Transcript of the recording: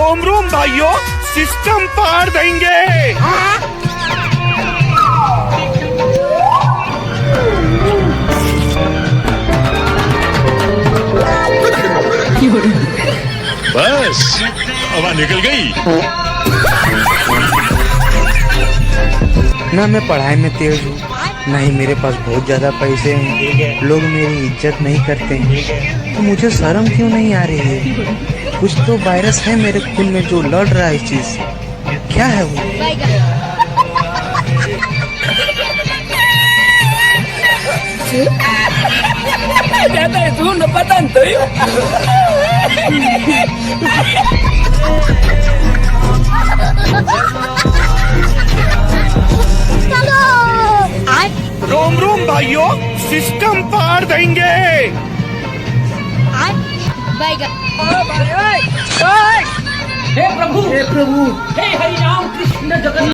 रोम रोम भाइयों, सिस्टम पार देंगे। बस हवा निकल गई। ना मैं पढ़ाई में तेज हूँ, ना ही मेरे पास बहुत ज्यादा पैसे हैं। लोग मेरी इज्जत नहीं करते हैं, तो मुझे शर्म क्यों नहीं आ रही है? कुछ तो वायरस है मेरे खून में जो लड़ रहा है इस चीज से। क्या है वो? रोम रोम भाइयों, सिस्टम पार देंगे। हे प्रभु हे हरि राम कृष्ण जगन्नाथ।